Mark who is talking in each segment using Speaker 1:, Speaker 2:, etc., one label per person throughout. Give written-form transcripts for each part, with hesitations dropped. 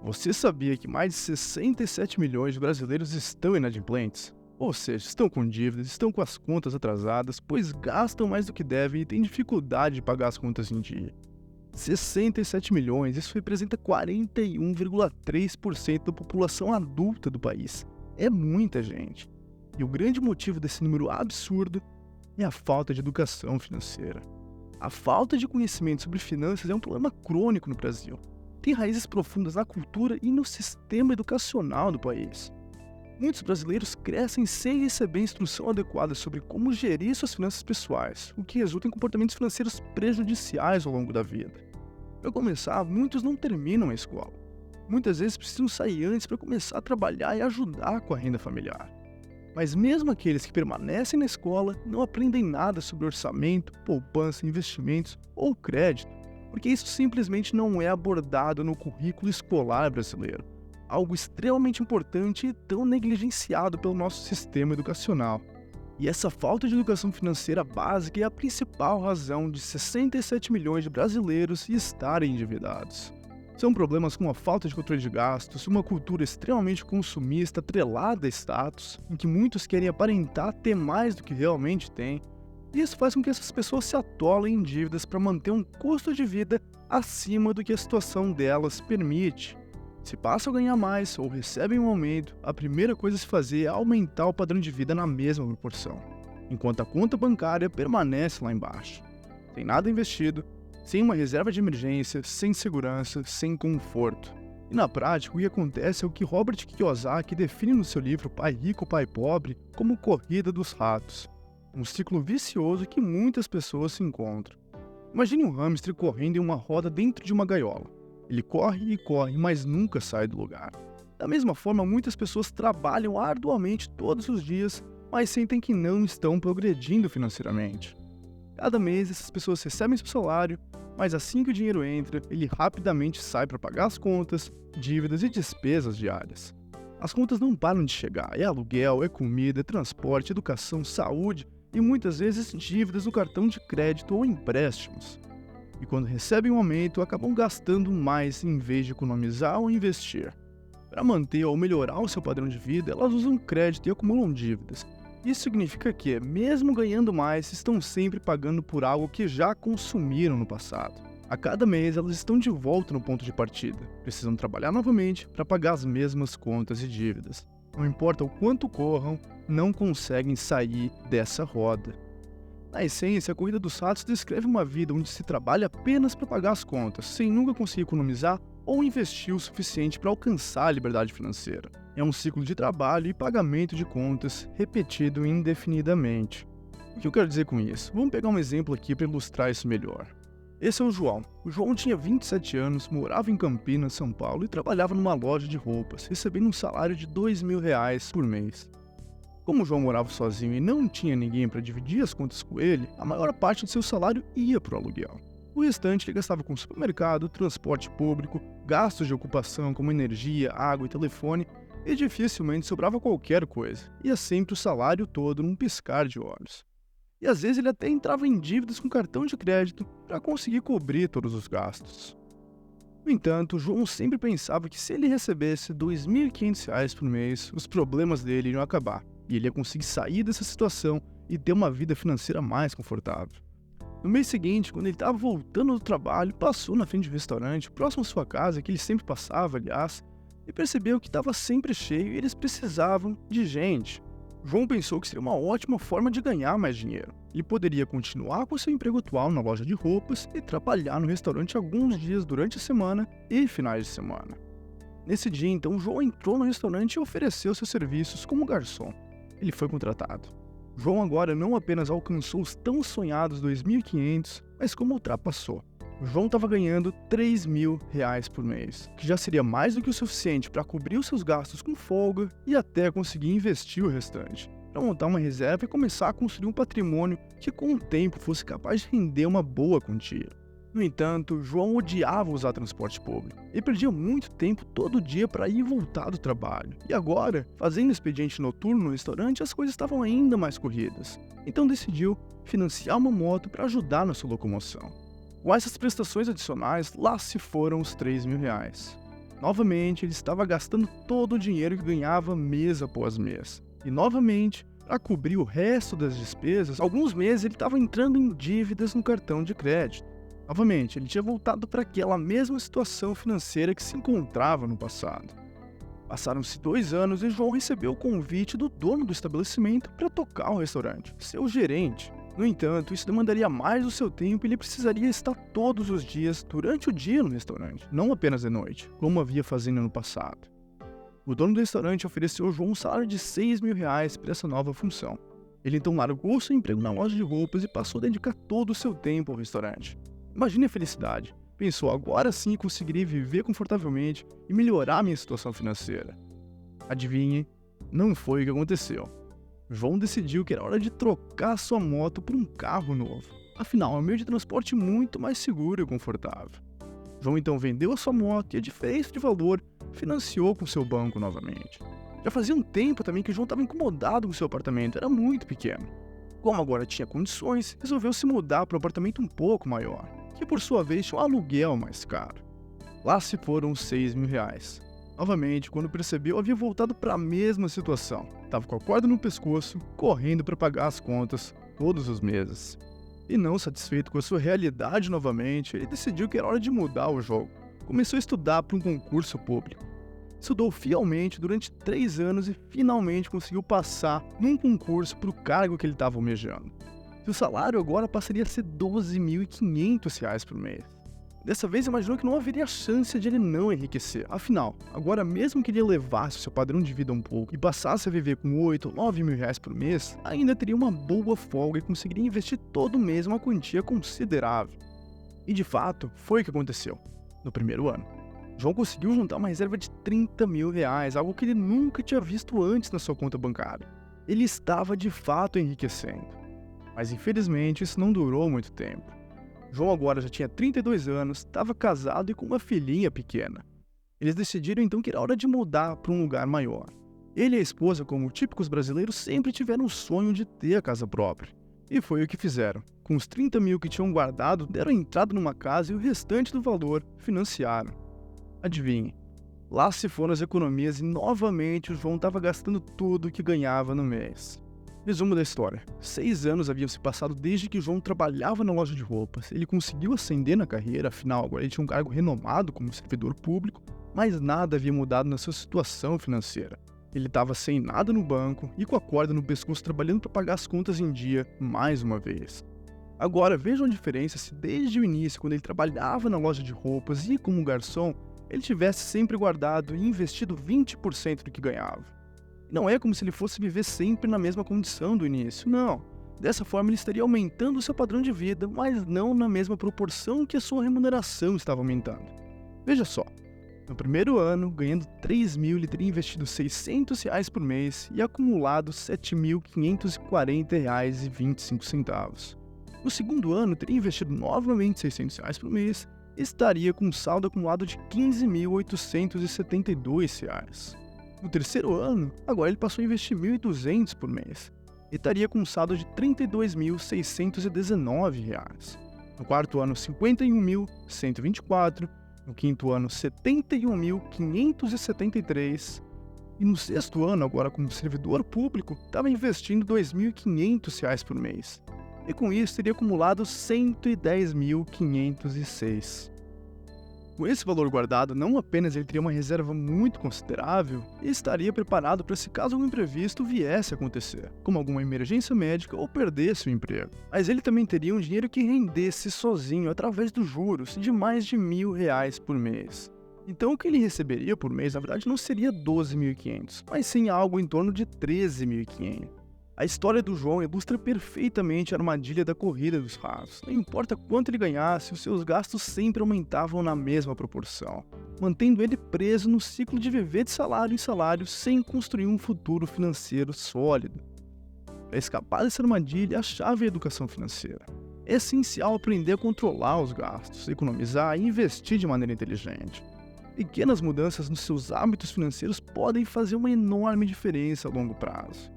Speaker 1: Você sabia que mais de 67 milhões de brasileiros estão inadimplentes? Ou seja, estão com dívidas, estão com as contas atrasadas, pois gastam mais do que devem e têm dificuldade de pagar as contas em dia. 67 milhões, isso representa 41,3% da população adulta do país. É muita gente. E o grande motivo desse número absurdo é a falta de educação financeira. A falta de conhecimento sobre finanças é um problema crônico no Brasil. Tem raízes profundas na cultura e no sistema educacional do país. Muitos brasileiros crescem sem receber instrução adequada sobre como gerir suas finanças pessoais, o que resulta em comportamentos financeiros prejudiciais ao longo da vida. Para começar, muitos não terminam a escola. Muitas vezes precisam sair antes para começar a trabalhar e ajudar com a renda familiar. Mas mesmo aqueles que permanecem na escola não aprendem nada sobre orçamento, poupança, investimentos ou crédito, porque isso simplesmente não é abordado no currículo escolar brasileiro, algo extremamente importante e tão negligenciado pelo nosso sistema educacional. E essa falta de educação financeira básica é a principal razão de 67 milhões de brasileiros estarem endividados. São problemas como a falta de controle de gastos, uma cultura extremamente consumista atrelada a status, em que muitos querem aparentar ter mais do que realmente têm. E isso faz com que essas pessoas se atolem em dívidas para manter um custo de vida acima do que a situação delas permite. Se passam a ganhar mais ou recebem um aumento, a primeira coisa a se fazer é aumentar o padrão de vida na mesma proporção, enquanto a conta bancária permanece lá embaixo. Sem nada investido, sem uma reserva de emergência, sem segurança, sem conforto. E na prática, o que acontece é o que Robert Kiyosaki define no seu livro Pai Rico, Pai Pobre como corrida dos ratos. Um ciclo vicioso que muitas pessoas se encontram. Imagine um hamster correndo em uma roda dentro de uma gaiola. Ele corre e corre, mas nunca sai do lugar. Da mesma forma, muitas pessoas trabalham arduamente todos os dias, mas sentem que não estão progredindo financeiramente. Cada mês, essas pessoas recebem seu salário, mas assim que o dinheiro entra, ele rapidamente sai para pagar as contas, dívidas e despesas diárias. As contas não param de chegar, é aluguel, é comida, é transporte, educação, saúde e muitas vezes dívidas no cartão de crédito ou empréstimos. E quando recebem um aumento, acabam gastando mais em vez de economizar ou investir. Para manter ou melhorar o seu padrão de vida, elas usam crédito e acumulam dívidas. Isso significa que, mesmo ganhando mais, estão sempre pagando por algo que já consumiram no passado. A cada mês, elas estão de volta no ponto de partida. Precisam trabalhar novamente para pagar as mesmas contas e dívidas. Não importa o quanto corram, não conseguem sair dessa roda. Na essência, a corrida dos ratos descreve uma vida onde se trabalha apenas para pagar as contas, sem nunca conseguir economizar ou investir o suficiente para alcançar a liberdade financeira. É um ciclo de trabalho e pagamento de contas repetido indefinidamente. O que eu quero dizer com isso? Vamos pegar um exemplo aqui para ilustrar isso melhor. Esse é o João. O João tinha 27 anos, morava em Campinas, São Paulo e trabalhava numa loja de roupas, recebendo um salário de R$ 2.000 por mês. Como o João morava sozinho e não tinha ninguém para dividir as contas com ele, a maior parte do seu salário ia para o aluguel. O restante ele gastava com supermercado, transporte público, gastos de ocupação como energia, água e telefone, e dificilmente sobrava qualquer coisa. Ia sempre o salário todo num piscar de olhos. E às vezes ele até entrava em dívidas com cartão de crédito para conseguir cobrir todos os gastos. No entanto, João sempre pensava que se ele recebesse R$ 2.500 por mês, os problemas dele iriam acabar, e ele ia conseguir sair dessa situação e ter uma vida financeira mais confortável. No mês seguinte, quando ele estava voltando do trabalho, passou na frente de um restaurante próximo à sua casa, que ele sempre passava, aliás, e percebeu que estava sempre cheio e eles precisavam de gente. João pensou que seria uma ótima forma de ganhar mais dinheiro. Ele poderia continuar com seu emprego atual na loja de roupas e trabalhar no restaurante alguns dias durante a semana e finais de semana. Nesse dia, então, João entrou no restaurante e ofereceu seus serviços como garçom. Ele foi contratado. João agora não apenas alcançou os tão sonhados 2.500, mas como ultrapassou. João estava ganhando R$ 3.000 por mês, que já seria mais do que o suficiente para cobrir os seus gastos com folga e até conseguir investir o restante, para montar uma reserva e começar a construir um patrimônio que com o tempo fosse capaz de render uma boa quantia. No entanto, João odiava usar transporte público e perdia muito tempo todo dia para ir e voltar do trabalho. E agora, fazendo expediente noturno no restaurante, as coisas estavam ainda mais corridas. Então decidiu financiar uma moto para ajudar na sua locomoção. Com essas prestações adicionais, lá se foram os R$ 3.000. Novamente, ele estava gastando todo o dinheiro que ganhava mês após mês. E novamente, para cobrir o resto das despesas, alguns meses ele estava entrando em dívidas no cartão de crédito. Novamente, ele tinha voltado para aquela mesma situação financeira que se encontrava no passado. Passaram-se 2 anos e João recebeu o convite do dono do estabelecimento para tocar o restaurante, seu gerente. No entanto, isso demandaria mais do seu tempo e ele precisaria estar todos os dias, durante o dia no restaurante, não apenas de noite, como havia fazendo no passado. O dono do restaurante ofereceu a João um salário de R$6.000 para essa nova função. Ele então largou seu emprego na loja de roupas e passou a dedicar todo o seu tempo ao restaurante. Imagine a felicidade. Pensou, agora sim conseguiria viver confortavelmente e melhorar minha situação financeira. Adivinhe, não foi o que aconteceu. João decidiu que era hora de trocar sua moto por um carro novo. Afinal, é um meio de transporte muito mais seguro e confortável. João então vendeu a sua moto e a diferença de valor financiou com seu banco novamente. Já fazia um tempo também que João estava incomodado com seu apartamento, era muito pequeno. Como agora tinha condições, resolveu se mudar para um apartamento um pouco maior, que por sua vez tinha um aluguel mais caro. Lá se foram os R$6.000. Novamente, quando percebeu, havia voltado para a mesma situação. Estava com a corda no pescoço, correndo para pagar as contas todos os meses. E não satisfeito com a sua realidade novamente, ele decidiu que era hora de mudar o jogo. Começou a estudar para um concurso público. Estudou fielmente durante 3 anos e finalmente conseguiu passar num concurso para o cargo que ele estava almejando. Seu salário agora passaria a ser R$12.500 por mês. Dessa vez imaginou que não haveria chance de ele não enriquecer. Afinal, agora mesmo que ele elevasse o seu padrão de vida um pouco e passasse a viver com R$8 ou R$9.000 por mês, ainda teria uma boa folga e conseguiria investir todo mês uma quantia considerável. E de fato, foi o que aconteceu. No primeiro ano, João conseguiu juntar uma reserva de R$30.000, algo que ele nunca tinha visto antes na sua conta bancária. Ele estava de fato enriquecendo. Mas infelizmente isso não durou muito tempo. João agora já tinha 32 anos, estava casado e com uma filhinha pequena. Eles decidiram então que era hora de mudar para um lugar maior. Ele e a esposa, como típicos brasileiros, sempre tiveram o sonho de ter a casa própria. E foi o que fizeram. Com os 30 mil que tinham guardado, deram entrada numa casa e o restante do valor financiaram. Adivinhe, lá se foram as economias e novamente o João estava gastando tudo que ganhava no mês. Resumo da história. 6 anos haviam se passado desde que João trabalhava na loja de roupas. Ele conseguiu ascender na carreira, afinal agora ele tinha um cargo renomado como servidor público, mas nada havia mudado na sua situação financeira. Ele estava sem nada no banco e com a corda no pescoço trabalhando para pagar as contas em dia mais uma vez. Agora vejam a diferença se desde o início, quando ele trabalhava na loja de roupas e como garçom, ele tivesse sempre guardado e investido 20% do que ganhava. Não é como se ele fosse viver sempre na mesma condição do início, não. Dessa forma ele estaria aumentando o seu padrão de vida, mas não na mesma proporção que a sua remuneração estava aumentando. Veja só, no primeiro ano, ganhando 3 mil, ele teria investido R$600 por mês e acumulado R$7.540,25. No segundo ano, teria investido novamente R$600 por mês e estaria com um saldo acumulado de R$15.872. No terceiro ano, agora ele passou a investir R$1.200 por mês e estaria com um saldo de R$32.619. No quarto ano, R$51.124. No quinto ano, R$71.573. E no sexto ano, agora como servidor público, estava investindo R$2.500 por mês. E com isso teria acumulado R$110.506. Com esse valor guardado, não apenas ele teria uma reserva muito considerável, e estaria preparado para se caso algum imprevisto viesse a acontecer, como alguma emergência médica ou perdesse o emprego. Mas ele também teria um dinheiro que rendesse sozinho através dos juros de mais de R$1.000 por mês. Então o que ele receberia por mês, na verdade, não seria 12.500, mas sim algo em torno de 13.500. A história do João ilustra perfeitamente a armadilha da corrida dos ratos. Não importa quanto ele ganhasse, os seus gastos sempre aumentavam na mesma proporção, mantendo ele preso no ciclo de viver de salário em salário sem construir um futuro financeiro sólido. Para escapar dessa armadilha, a chave é a educação financeira. É essencial aprender a controlar os gastos, economizar e investir de maneira inteligente. Pequenas mudanças nos seus hábitos financeiros podem fazer uma enorme diferença a longo prazo.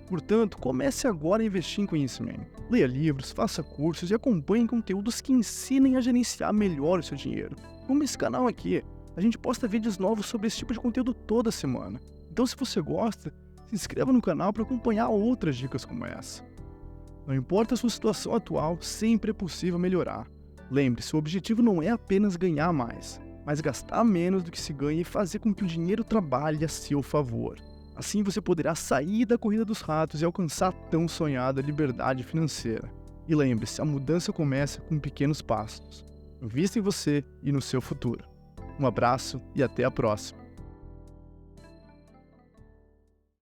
Speaker 1: Portanto, comece agora a investir em conhecimento. Leia livros, faça cursos e acompanhe conteúdos que ensinem a gerenciar melhor o seu dinheiro, como esse canal aqui. A gente posta vídeos novos sobre esse tipo de conteúdo toda semana. Então, se você gosta, se inscreva no canal para acompanhar outras dicas como essa. Não importa a sua situação atual, sempre é possível melhorar. Lembre-se, o objetivo não é apenas ganhar mais, mas gastar menos do que se ganha e fazer com que o dinheiro trabalhe a seu favor. Assim você poderá sair da corrida dos ratos e alcançar a tão sonhada liberdade financeira. E lembre-se, a mudança começa com pequenos passos. Invista em você e no seu futuro. Um abraço e até a próxima.